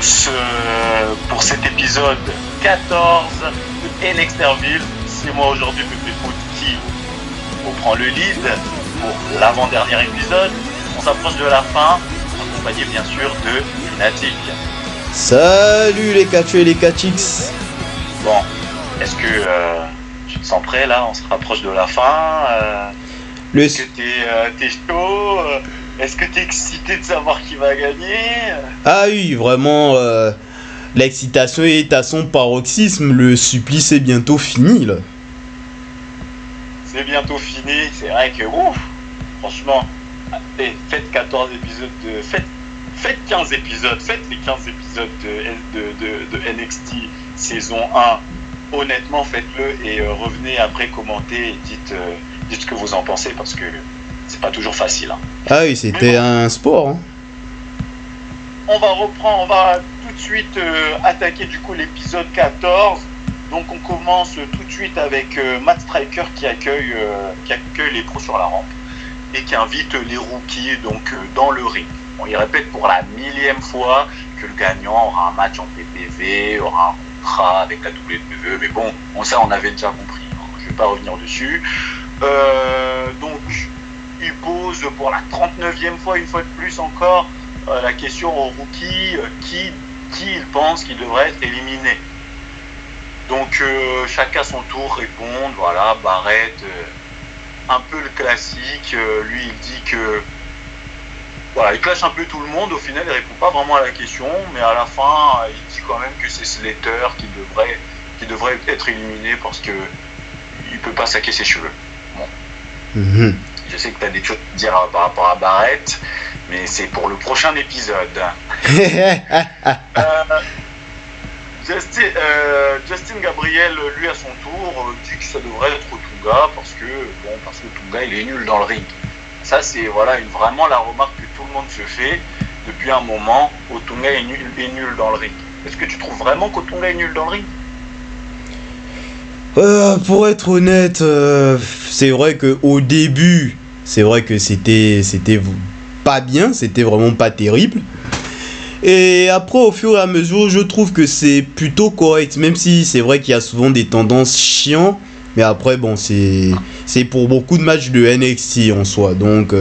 tous pour cet épisode 14 de NXterville. C'est moi aujourd'hui, Pépé Foot, qui reprend le lead pour l'avant-dernier épisode. On s'approche de la fin, accompagné bien sûr de Lunatic. Salut les catcheux et les catchix. Bon, est-ce que tu te sens prêt là? On se rapproche de la fin. Est-ce que t'es chaud? Est-ce que t'es excité de savoir qui va gagner? Ah oui, vraiment, l'excitation est à son paroxysme. Le supplice est bientôt fini là. C'est bientôt fini, c'est vrai que ouf, franchement, faites 14 épisodes faites 15 épisodes, faites les 15 épisodes de NXT saison 1. Honnêtement, faites-le et revenez après commenter et dites ce que vous en pensez parce que c'est pas toujours facile. Hein. Ah oui, c'était un sport. Hein. On va tout de suite attaquer du coup l'épisode 14. Donc on commence tout de suite avec Matt Striker qui accueille les pros sur la rampe et qui invite les rookies donc dans le ring. On y répète pour la 1000e fois que le gagnant aura un match en PPV, aura un contrat avec la WWE, mais bon, on avait déjà compris, hein. Je ne vais pas revenir dessus. Donc il pose pour la 39e fois, une fois de plus encore, la question aux rookies, qui il pense qu'il devrait être éliminé. Donc chacun son tour répond, voilà, Barrett, un peu le classique, lui il dit que, voilà, il clash un peu tout le monde, au final il répond pas vraiment à la question, mais à la fin il dit quand même que c'est Slater qui devrait être éliminé parce que il peut pas saquer ses cheveux. Bon. Mm-hmm. Je sais que tu as des choses à dire par rapport à Barrett, mais c'est pour le prochain épisode. Justin Gabriel, lui à son tour, dit que ça devrait être Otunga parce que Otunga il est nul dans le ring. Ça c'est vraiment la remarque que tout le monde se fait depuis un moment. Otunga est nul dans le ring. Est-ce que tu trouves vraiment qu'Otunga est nul dans le ring? Pour être honnête, c'est vrai que au début, c'est vrai que c'était pas bien, c'était vraiment pas terrible. Et après, au fur et à mesure, je trouve que c'est plutôt correct, même si c'est vrai qu'il y a souvent des tendances chiantes. Mais après, bon, c'est pour beaucoup de matchs de NXT en soi. Donc,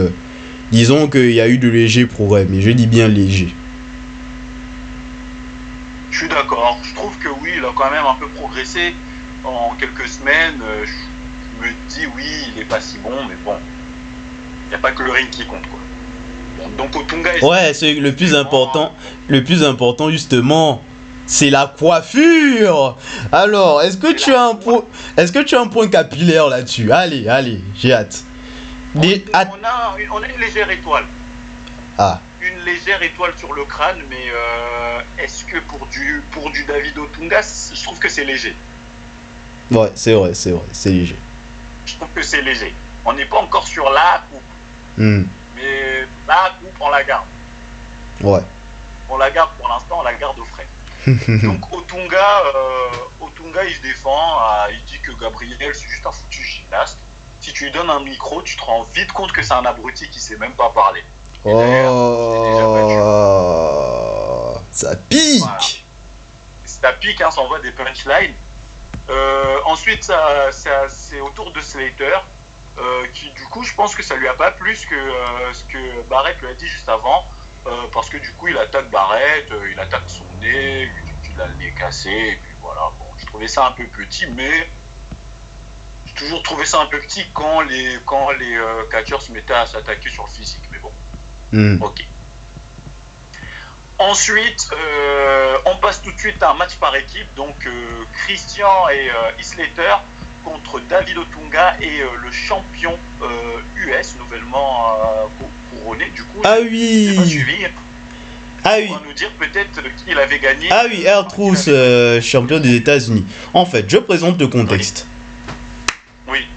disons qu'il y a eu de légers progrès, mais je dis bien léger. Je suis d'accord. Je trouve que oui, il a quand même un peu progressé en quelques semaines. Je me dis, oui, il est pas si bon, mais bon, il n'y a pas que le ring qui compte, quoi. Donc Otunga est... Ouais, c'est le plus important. Le plus important justement, c'est la coiffure. Alors, est-ce que tu as un point capillaire là-dessus? Allez, j'ai hâte. On a une légère étoile. Ah. Une légère étoile sur le crâne, mais est-ce que pour du David Otunga, je trouve que c'est léger. Ouais, c'est vrai, c'est léger. Je trouve que c'est léger. On n'est pas encore sur la coupe. Mais la coupe, on la garde. Ouais. On la garde pour l'instant, on la garde au frais. Donc Otunga, il se défend, il dit que Gabriel, c'est juste un foutu gymnaste. Si tu lui donnes un micro, tu te rends vite compte que c'est un abruti qui sait même pas parler. Et ça pique. Voilà. Ça pique, hein, ça envoie des punchlines. Ensuite, c'est au tour de Slater. Qui du coup je pense que ça lui a pas plu ce que Barrett lui a dit juste avant, parce que du coup il attaque Barrett, il attaque son nez, il dit qu'il a le nez cassé, et puis voilà, bon, je trouvais ça un peu petit, mais j'ai toujours trouvé ça un peu petit quand les catcheurs se mettaient à s'attaquer sur le physique, mais bon. Ok. Ensuite, on passe tout de suite à un match par équipe, donc Christian et Slater contre David Otunga et le champion US nouvellement couronné. Du coup, ah oui, j'ai pas suivi. Ah oui. On va nous dire peut-être qui il avait gagné. Ah oui, R-Truth, champion des États-Unis. En fait, je présente le contexte. Oui.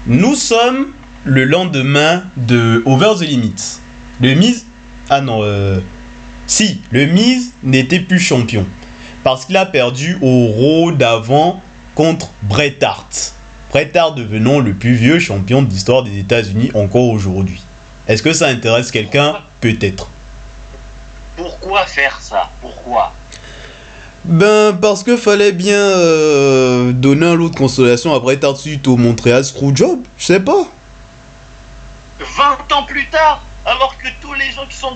Nous sommes le lendemain de Over the Limit. Le Miz... Ah non, si, le Miz n'était plus champion. Parce qu'il a perdu au Raw d'avant contre Bret Hart. Bret Hart devenant le plus vieux champion de l'histoire des États-Unis encore aujourd'hui. Est-ce que ça intéresse quelqu'un? Peut-être. Pourquoi faire ça? Pourquoi? Ben, parce que fallait bien donner un lot de consolation après Bret Hart suite au Montréal Screwjob. Je sais pas. 20 ans plus tard, alors que tous les gens qui sont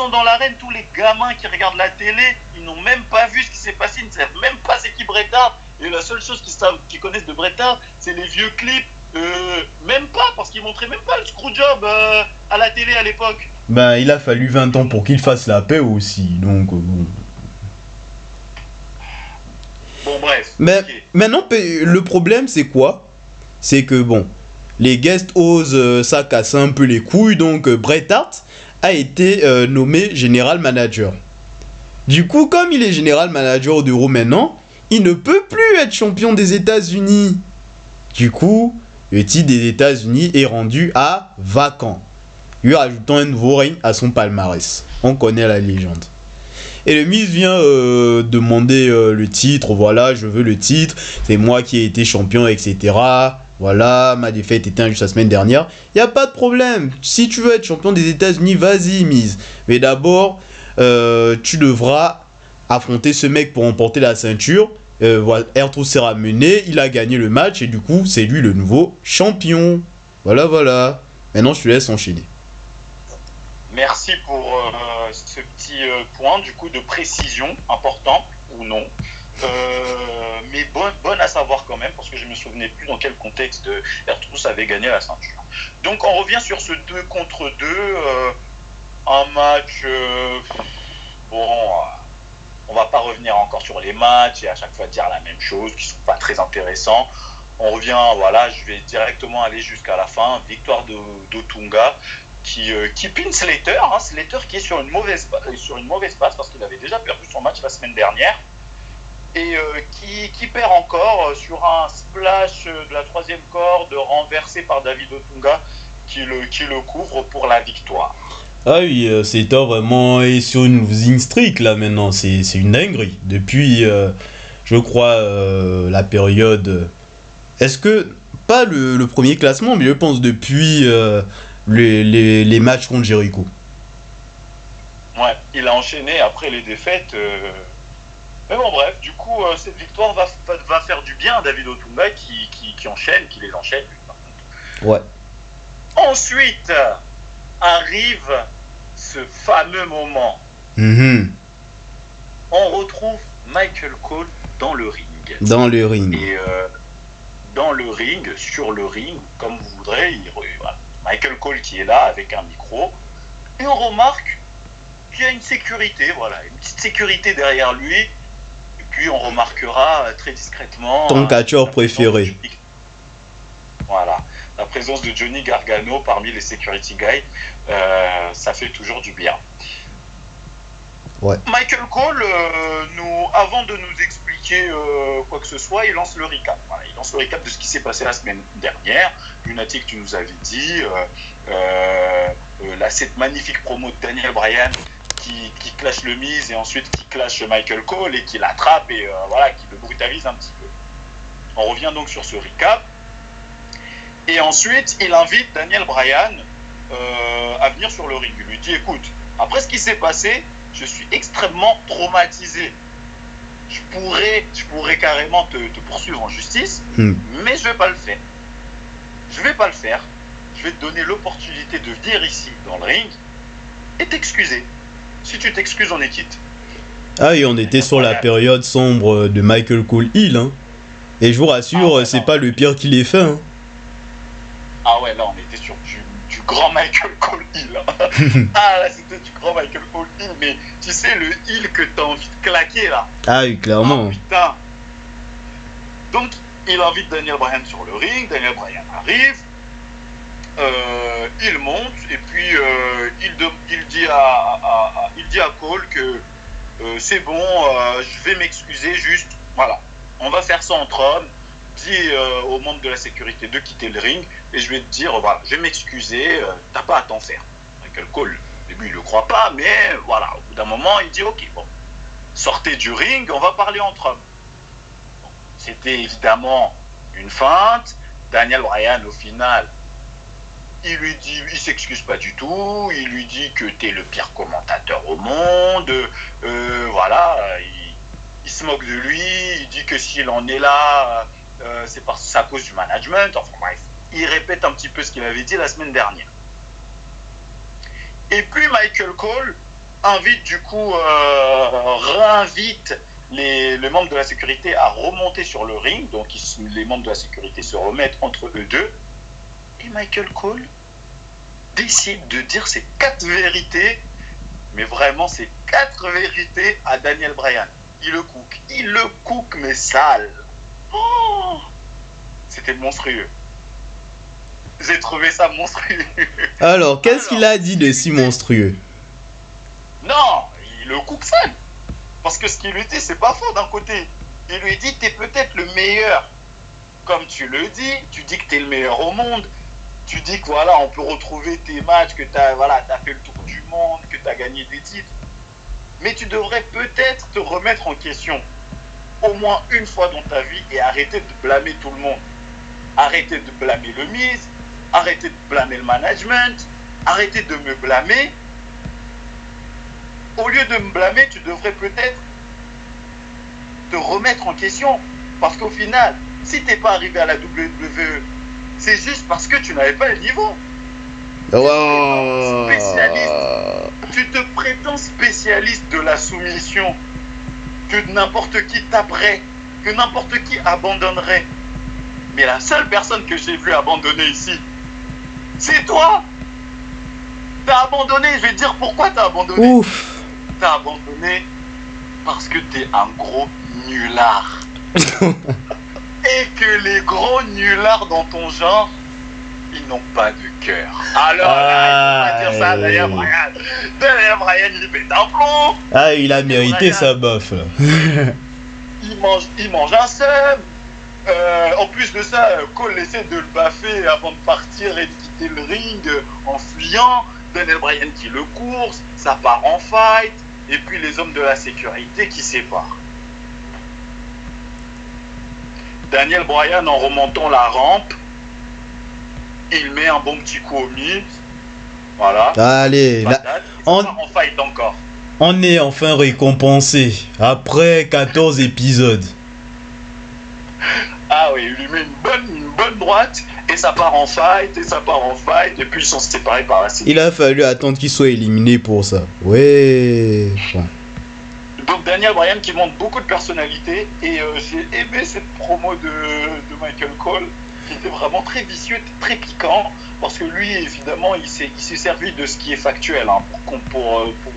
dans l'arène, tous les gamins qui regardent la télé, ils n'ont même pas vu ce qui s'est passé, ils ne savent même pas c'est qui Bret Hart. Et la seule chose qu'ils connaissent de Bret Hart, c'est les vieux clips. Même pas, parce qu'ils montraient même pas le Screwjob à la télé à l'époque. Ben, il a fallu 20 ans pour qu'il fasse la paix aussi, donc bon. Bon, bref. Mais Ok. maintenant, le problème, c'est quoi? C'est que, bon, les guests osent, ça casse un peu les couilles, donc Bret Hart a été nommé General Manager. Du coup, comme il est General Manager de Raw maintenant, il ne peut plus être champion des États-Unis. Du coup, le titre des États-Unis est rendu à vacant, lui rajoutant un nouveau règne à son palmarès. On connaît la légende. Et le Miz vient demander le titre, voilà, je veux le titre, c'est moi qui ai été champion, etc. Voilà, ma défaite était injuste la semaine dernière. Y a pas de problème, si tu veux être champion des États-Unis, vas-y Miz. Mais d'abord, tu devras affronter ce mec pour remporter la ceinture. Voilà, R-Truth s'est ramené, il a gagné le match et du coup, c'est lui le nouveau champion. Voilà, voilà. Maintenant, je te laisse enchaîner. Merci pour ce petit point du coup de précision important ou non. Mais bonne à savoir quand même parce que je me souvenais plus dans quel contexte R-Truth avait gagné la ceinture. Donc on revient sur ce 2 contre 2, un match on va pas revenir encore sur les matchs et à chaque fois dire la même chose qui sont pas très intéressants. On revient, voilà, je vais directement aller jusqu'à la fin, victoire d'Otunga qui pine Slater, Slater qui est sur une mauvaise passe parce qu'il avait déjà perdu son match la semaine dernière et qui perd encore sur un splash de la 3e corde renversé par David Otunga qui le couvre pour la victoire. Ah oui, Slater vraiment est sur une losing streak là maintenant, c'est une dinguerie. Depuis, je crois, la période... Est-ce que, pas le premier classement, mais je pense depuis... les matchs contre Jericho. Ouais, il a enchaîné après les défaites. Mais bon, bref, du coup, cette victoire va faire du bien à David Otunga qui les enchaîne. Ouais. Ensuite, arrive ce fameux moment. On retrouve Michael Cole dans le ring. Dans le ring. Et dans le ring, sur le ring, comme vous voudrez, voilà. Michael Cole qui est là avec un micro et on remarque qu'il y a une sécurité, voilà, une petite sécurité derrière lui et puis on remarquera très discrètement ton catcheur préféré. Voilà, la présence de Johnny Gargano parmi les security guys, ça fait toujours du bien. Ouais. Michael Cole, avant de nous expliquer quoi que ce soit, il lance le recap. Voilà, il lance le recap de ce qui s'est passé la semaine dernière. Lunatic, tu nous avais dit, cette magnifique promo de Daniel Bryan qui clash le Miz et ensuite qui clash Michael Cole et qui l'attrape et voilà, qui le brutalise un petit peu. On revient donc sur ce recap. Et ensuite, il invite Daniel Bryan à venir sur le ring. Il lui dit, écoute, après ce qui s'est passé, je suis extrêmement traumatisé. Je pourrais carrément te poursuivre en justice, mais je vais pas le faire. Je vais pas le faire. Je vais te donner l'opportunité de venir ici dans le ring et t'excuser. Si tu t'excuses, on est quitte. Ah oui, on était sur la période sombre de Michael Cole Hill, hein. Et je vous rassure, c'est pas le pire qu'il ait fait, hein. Ah ouais, là on était sur du grand Michael Cole Hill. Ah là, c'était du grand Michael Cole Hill, mais tu sais, le Hill que t'as envie de claquer là. Ah oui, clairement. Oh, putain. Donc, il invite Daniel Bryan sur le ring, Daniel Bryan arrive, il monte, et puis il dit à Cole que c'est bon, je vais m'excuser, juste, voilà, on va faire ça entre hommes. Dis aux membres de la sécurité de quitter le ring et je vais te dire, voilà, je vais m'excuser, t'as pas à t'en faire. Michael Cole, au début il le croit pas, mais voilà, au bout d'un moment il dit, ok, bon, sortez du ring, on va parler entre hommes. Bon, c'était évidemment une feinte. Daniel Bryan, au final, il s'excuse pas du tout, il lui dit que t'es le pire commentateur au monde, voilà, il se moque de lui, il dit que s'il en est là, c'est à cause du management. Enfin bref, il répète un petit peu ce qu'il avait dit la semaine dernière. Et puis Michael Cole réinvite les membres de la sécurité à remonter sur le ring. Donc les membres de la sécurité se remettent entre eux deux. Et Michael Cole décide de dire ces 4 vérités, mais vraiment ces 4 vérités à Daniel Bryan. Il le cook mais sale. Oh, c'était monstrueux. J'ai trouvé ça monstrueux. Alors, qu'est-ce qu'il a dit de si monstrueux? Non, il le cook sale. Parce que ce qu'il lui dit, c'est pas faux d'un côté. Il lui dit, t'es peut-être le meilleur. Comme tu le dis, tu dis que t'es le meilleur au monde. Tu dis que voilà, on peut retrouver tes matchs, que t'as fait le tour du monde, que t'as gagné des titres. Mais tu devrais peut-être te remettre en question au moins une fois dans ta vie et arrêter de blâmer tout le monde. Arrêter de blâmer le Miz, arrêter de blâmer le management, arrêter de me blâmer. Au lieu de me blâmer, tu devrais peut-être te remettre en question. Parce qu'au final, si t'es pas arrivé à la WWE, c'est juste parce que tu n'avais pas le niveau. Wow. Tu te prétends spécialiste de la soumission, que n'importe qui taperait, que n'importe qui abandonnerait. Mais la seule personne que j'ai vue abandonner ici, c'est toi. T'as abandonné, je vais te dire pourquoi t'as abandonné. Ouf. T'as abandonné parce que t'es un gros nulard. Et que les gros nullards dans ton genre, ils n'ont pas de cœur. Alors là, il faut pas dire ça à Daniel Bryan. Daniel Bryan, il fait un plomb. Ah, il a mérité sa baffe là. il mange un seum. En plus de ça, Cole essaie de le baffer avant de partir et de quitter le ring en fuyant. Daniel Bryan qui le course, ça part en fight. Et puis les hommes de la sécurité qui séparent. Daniel Bryan, en remontant la rampe, il met un bon petit coup au Miz. Voilà. Allez, là, on fight encore. On est enfin récompensé après 14 épisodes. Ah oui, il lui met une bonne droite et ça part en fight, et puis ils sont séparés par la suite. Il a fallu attendre qu'il soit éliminé pour ça. Ouais. Bon. Donc Daniel Bryan qui montre beaucoup de personnalité et j'ai aimé cette promo de Michael Cole qui était vraiment très vicieux, très piquant parce que lui évidemment il s'est servi de ce qui est factuel hein, pour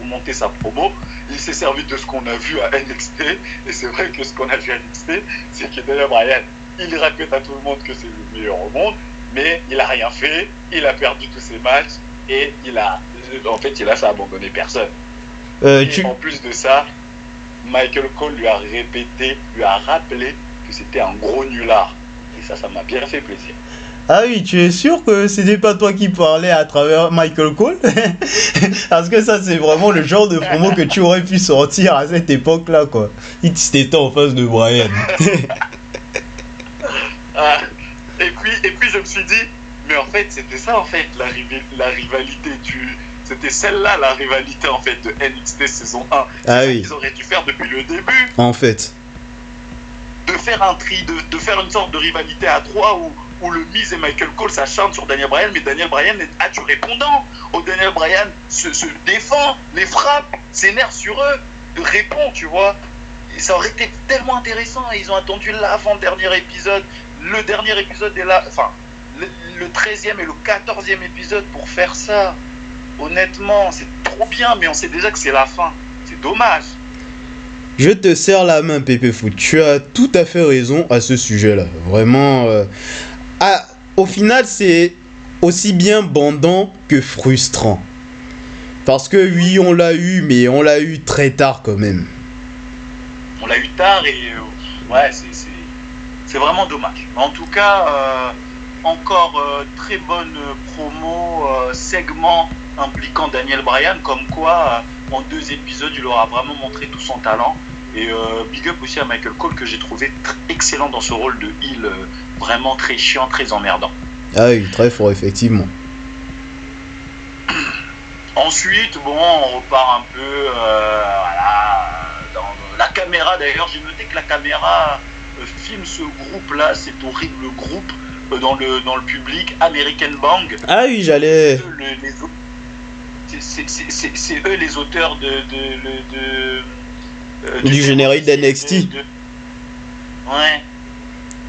monter sa promo. Il s'est servi de ce qu'on a vu à NXT et c'est vrai que ce qu'on a vu à NXT c'est que Daniel Bryan il répète à tout le monde que c'est le meilleur au monde mais il a rien fait, il a perdu tous ses matchs et il a fait abandonner personne. Et en plus de ça, Michael Cole lui a rappelé que c'était un gros nulard. Et ça m'a bien fait plaisir. Ah oui, tu es sûr que c'était pas toi qui parlais à travers Michael Cole? Parce que ça, c'est vraiment le genre de promo que tu aurais pu sortir à cette époque-là, quoi. Si t'étais en face de Bryan. Et puis je me suis dit, mais en fait, c'était ça, en fait, la rivalité C'était celle-là, la rivalité, en fait, de NXT saison 1. Ah oui. Ils auraient dû faire depuis le début. En fait. De faire un tri, de faire une sorte de rivalité à 3 où le Miz et Michael Cole s'acharnent sur Daniel Bryan, mais Daniel Bryan a du répondant. Daniel Bryan se défend, les frappe, s'énerve sur eux, répond, tu vois. Et ça aurait été tellement intéressant. Ils ont attendu l'avant-dernier épisode. Le dernier épisode est là, enfin, le 13e et le 14e épisode pour faire ça. Honnêtement, c'est trop bien, mais on sait déjà que c'est la fin. C'est dommage. Je te serre la main, Pépé Foot. Tu as tout à fait raison à ce sujet-là. Vraiment. Au final, c'est aussi bien bandant que frustrant. Parce que oui, on l'a eu, mais on l'a eu très tard quand même. On l'a eu tard et ouais, c'est vraiment dommage. Mais en tout cas, encore très bonne promo, segment impliquant Daniel Bryan, comme quoi en 2 épisodes il aura vraiment montré tout son talent. Et big up aussi à Michael Cole que j'ai trouvé excellent dans ce rôle de heel, vraiment très chiant, très emmerdant. Ah oui, très fort effectivement. Ensuite, bon, on repart un peu La caméra, d'ailleurs, j'ai noté que la caméra filme ce groupe-là, cet horrible groupe dans le public, American Bang. Ah oui, j'allais... C'est eux les auteurs du générique d'NXT. Ouais.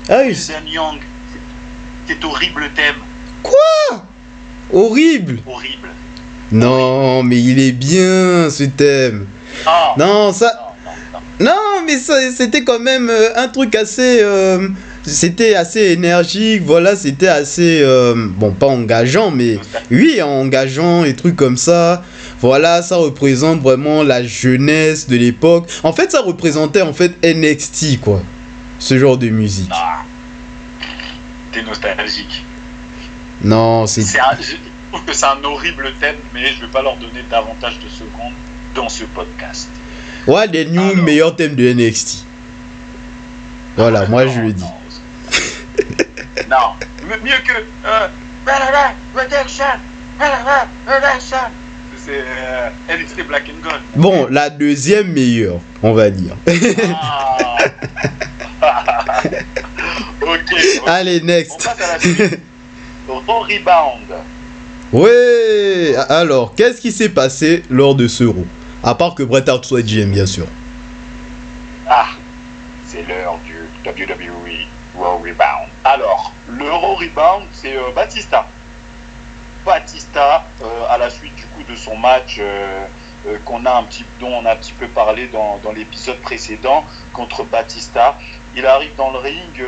Ah oui. Sam Young. C'est horrible thème. Quoi? Horrible. Horrible. Non, mais il est bien ce thème. Ah, non, ça... Non, mais ça, c'était quand même un truc assez... c'était assez énergique, voilà, c'était assez... bon, pas engageant, mais... Oui, engageant et trucs comme ça. Voilà, ça représente vraiment la jeunesse de l'époque. En fait, ça représentait en fait NXT, quoi. Ce genre de musique. Ah, t'es nostalgique. Non, c'est... Je trouve que c'est un horrible thème, mais je vais pas leur donner davantage de secondes dans ce podcast. Ouais, les New meilleur thème de NXT. Voilà, moi je le dis. Non, mieux que Redemption. C'est NXT Black and Gold. Bon, la deuxième meilleure, on va dire. Ok. Allez, next. On passe à la suite. Raw Rebound. Ouais. Alors, qu'est-ce qui s'est passé lors de ce Raw? À part que Bret Hart soit GM, bien sûr. Ah, c'est l'heure du WWE Raw Rebound. Alors, le Raw Rebound, c'est Batista. Batista, à la suite du coup de son match dont on a un petit peu parlé dans l'épisode précédent contre Batista, il arrive dans le ring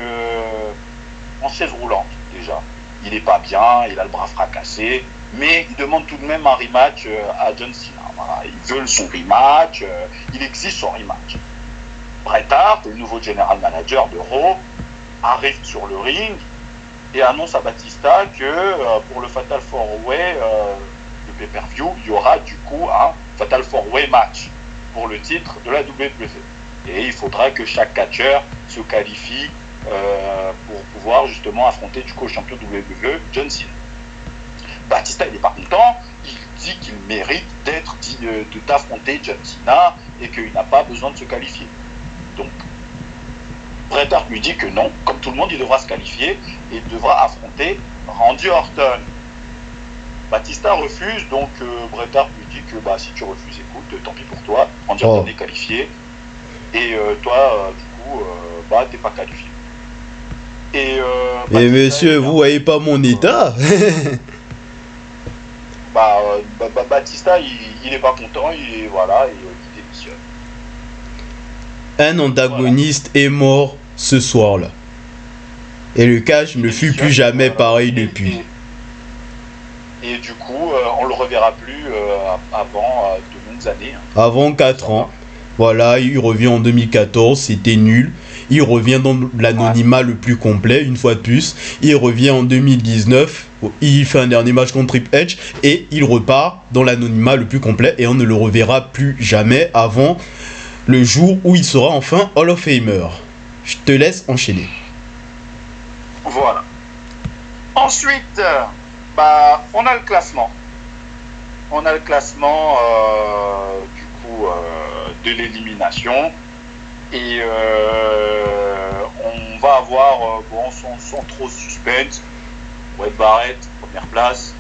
en chaise roulante déjà. Il n'est pas bien, il a le bras fracassé, mais il demande tout de même un rematch à John Cena. Voilà, il veut son rematch, il exige son rematch. Bret Hart, le nouveau general manager de Raw, arrive sur le ring et annonce à Batista que pour le Fatal 4-Way de pay-per-view, il y aura du coup un Fatal 4-Way match pour le titre de la WWE. Et il faudra que chaque catcheur se qualifie pour pouvoir justement affronter du coup le champion WWE, John Cena. Batista, il n'est pas content, il dit qu'il mérite d'affronter John Cena et qu'il n'a pas besoin de se qualifier. Donc, Bret Hart lui dit que non, comme tout le monde, il devra se qualifier et il devra affronter Randy Orton. Batista refuse, donc Bret Hart lui dit que si tu refuses, écoute, tant pis pour toi, Randy Orton est qualifié et toi, du coup, t'es pas qualifié. Et monsieur, vous voyez pas mon état? Batista, il est pas content, il démissionne. Un antagoniste est mort ce soir-là. Et le catch ne fut plus jamais pareil depuis. Et du coup, on le reverra plus avant de longues années. Avant 4 ans. Voilà, il revient en 2014, c'était nul. Il revient dans l'anonymat le plus complet, une fois de plus. Il revient en 2019, il fait un dernier match contre Triple H et il repart dans l'anonymat le plus complet et on ne le reverra plus jamais avant le jour où il sera enfin Hall of Famer. Je te laisse enchaîner. Voilà. Ensuite, on a le classement. On a le classement du coup de l'élimination. Et on va avoir, sans trop suspense, Wade Barrett, première place.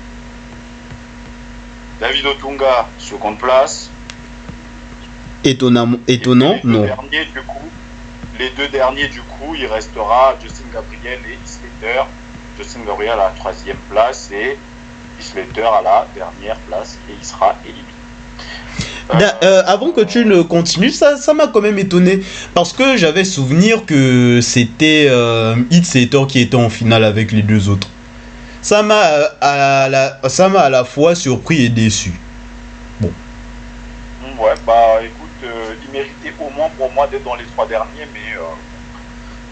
David Otunga, seconde place. Étonnant, non. Les deux derniers, du coup, il restera Justin Gabriel et Heath Slater. Justin Gabriel à la troisième place et Heath Slater à la dernière place et il sera éliminé. Avant que tu ne continues, ça m'a quand même étonné parce que j'avais souvenir que c'était Heath Slater qui était en finale avec les deux autres. Ça m'a à la fois surpris et déçu. Bon. Ouais, écoute, il méritait au moins pour moi d'être dans les trois derniers, mais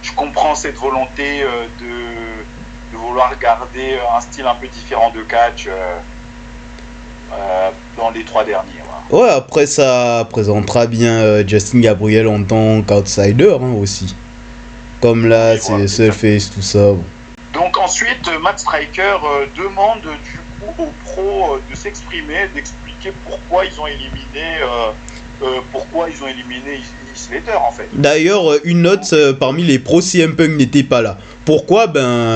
je comprends cette volonté de vouloir garder un style un peu différent de catch dans les trois derniers. Voilà. Ouais, après ça présentera bien Justin Gabriel en tant qu'outsider aussi. Comme là, oui, c'est Surface, tout ça. Bon. Donc ensuite, Matt Striker demande du coup aux pros de s'exprimer, d'expliquer pourquoi ils ont éliminé Slater en fait. D'ailleurs, une note parmi les pros, CM Punk n'était pas là. Pourquoi?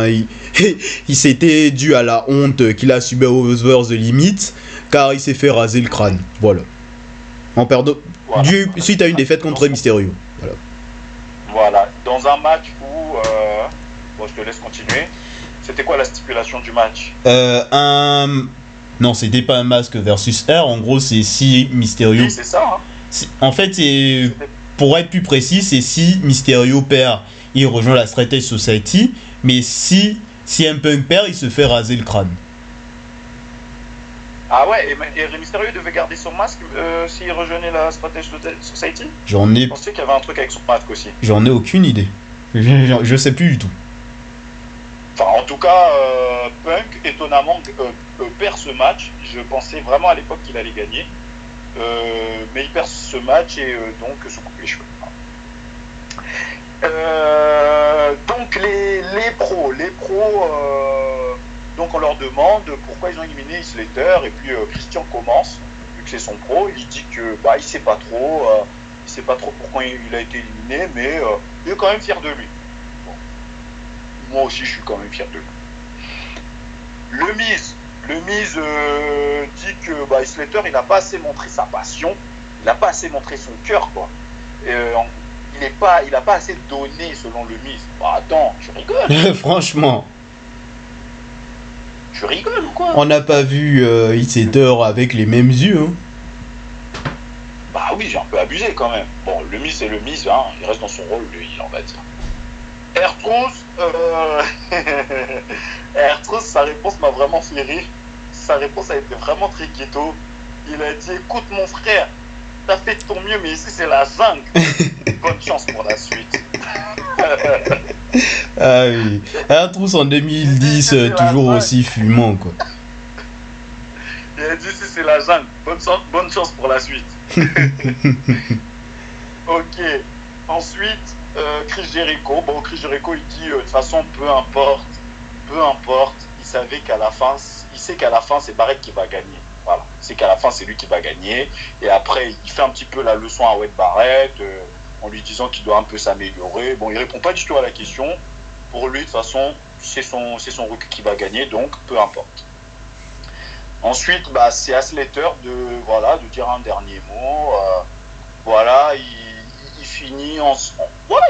Il s'était dû à la honte qu'il a subi over the limit, car il s'est fait raser le crâne. Voilà. En perdant. Voilà. Suite à une défaite contre Mysterio. Voilà. Voilà. Dans un match où. Bon, je te laisse continuer. C'était quoi la stipulation du match? Non, c'était pas un masque versus R. En gros, c'est si Mysterio. Oui, c'est ça. En fait, pour être plus précis, c'est si Mysterio perd, il rejoint la Strategy Society. Mais si CM Punk perd, il se fait raser le crâne. Ah ouais, et Rey Mysterio devait garder son masque s'il rejoignait la Strategy Society? Je pensais qu'il y avait un truc avec son masque aussi. J'en ai aucune idée. Je sais plus du tout. Enfin, en tout cas, Punk, étonnamment, perd ce match. Je pensais vraiment à l'époque qu'il allait gagner. Mais il perd ce match et donc se coupe les cheveux. Donc les pros, donc on leur demande pourquoi ils ont éliminé Heath Slater et puis Christian commence, vu que c'est son pro, il dit que il sait pas trop pourquoi il a été éliminé, mais il est quand même fier de lui. Bon. Moi aussi je suis quand même fier de lui. Le Miz dit que Heath Slater il n'a pas assez montré sa passion, il n'a pas assez montré son cœur quoi. Il n'a pas assez donné selon le Miz. Attends, tu rigoles. Franchement. Tu rigoles ou quoi? On n'a pas vu Heath Slater avec les mêmes yeux. Hein. Bah oui, j'ai un peu abusé quand même. Bon, le Miz c'est le Miz, hein. Il reste dans son rôle, lui, on va dire. R-Truth, sa réponse m'a vraiment fait rire. Sa réponse a été vraiment très ghetto. Il a dit, écoute mon frère, t'as fait de ton mieux, mais ici c'est la jungle. Bonne chance pour la suite. Ah oui. R-Truth en 2010, toujours aussi fumant quoi. Il a dit ici c'est la jungle. Bonne chance pour la suite. Ok. Ensuite, Chris Jericho. Bon, Chris Jericho il dit de toute façon peu importe. Il savait qu'à la fin, c'est Barrett qui va gagner. Voilà, c'est qu'à la fin c'est lui qui va gagner. Et après il fait un petit peu la leçon à Wade Barrett en lui disant qu'il doit un peu s'améliorer. Bon, il répond pas du tout à la question. Pour lui de toute façon c'est son rookie qui va gagner, donc peu importe. Ensuite c'est à Slater de dire un dernier mot. Il finit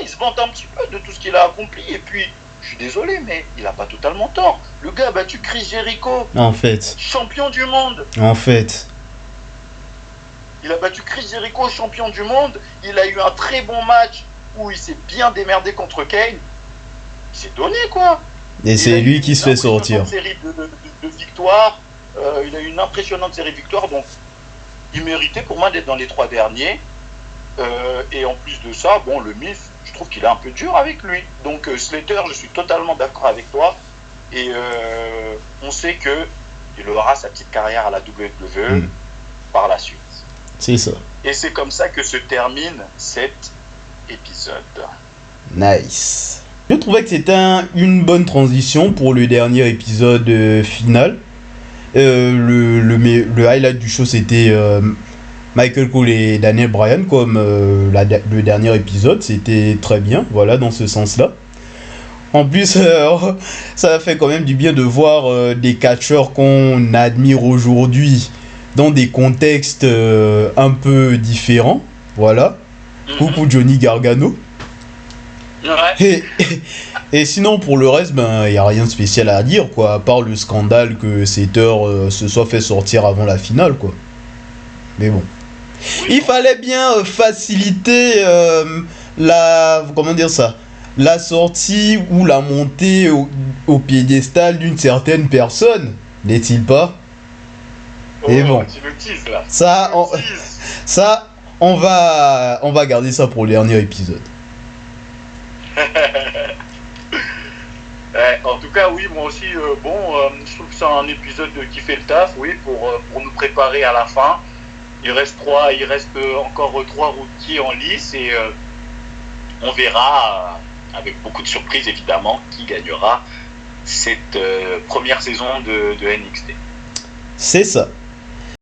il se vante un petit peu de tout ce qu'il a accompli et puis je suis désolé, mais il n'a pas totalement tort. Le gars a battu Chris Jericho. En fait. Champion du monde. En fait. Il a battu Chris Jericho, champion du monde. Il a eu un très bon match où il s'est bien démerdé contre Kane. Il s'est donné, quoi. Et c'est lui qui se fait sortir. Une série de victoires. Il a eu une impressionnante série de victoires. Donc, il méritait pour moi d'être dans les 3 derniers. Et en plus de ça, le Miz, je trouve qu'il est un peu dur avec lui. Donc Slater, je suis totalement d'accord avec toi. Et on sait qu'il aura sa petite carrière à la WWE par la suite. C'est ça. Et c'est comme ça que se termine cet épisode. Nice. Je trouvais que c'était une bonne transition pour le dernier épisode final. Le highlight du show, c'était Michael Cole et Daniel Bryan comme le dernier épisode. C'était très bien, voilà, dans ce sens-là. En plus, ça fait quand même du bien de voir des catcheurs qu'on admire aujourd'hui dans des contextes un peu différents. Voilà. Coucou Johnny Gargano. Ouais. Et sinon, pour le reste, il n'y a rien de spécial à dire, quoi, à part le scandale que Slater se soit fait sortir avant la finale, quoi. Mais bon. Il fallait bien faciliter la sortie ou la montée au piédestal d'une certaine personne, n'est-il pas? Et bon, tu me teases, là. Ça, on va garder ça pour le dernier épisode. En tout cas, oui, moi aussi, je trouve que c'est un épisode qui fait le taf, oui, pour nous préparer à la fin. Il reste encore 3 rookies en lice et on verra, avec beaucoup de surprises évidemment, qui gagnera cette première saison de NXT. C'est ça.